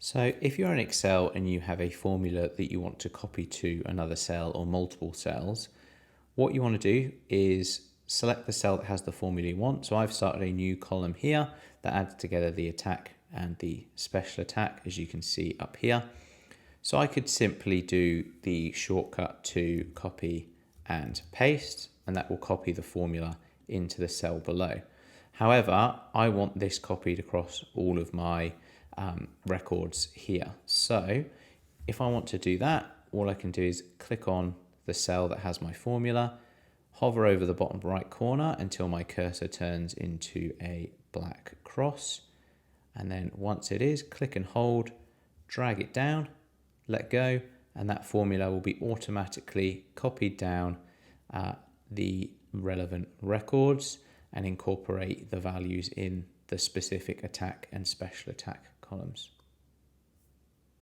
So if you're in Excel and you have a formula that you want to copy to another cell or multiple cells, what you want to do is select the cell that has the formula you want. So I've started a new column here that adds together the attack and the special attack, as you can see up here. So I could simply do the shortcut to copy and paste, and that will copy the formula into the cell below. However, I want this copied across all of my records here. So if I want to do that, all I can do is click on the cell that has my formula, hover over the bottom right corner until my cursor turns into a black cross. And then once it is, click and hold, drag it down, let go, and that formula will be automatically copied down the relevant records and incorporate the values in the specific attack and special attack columns.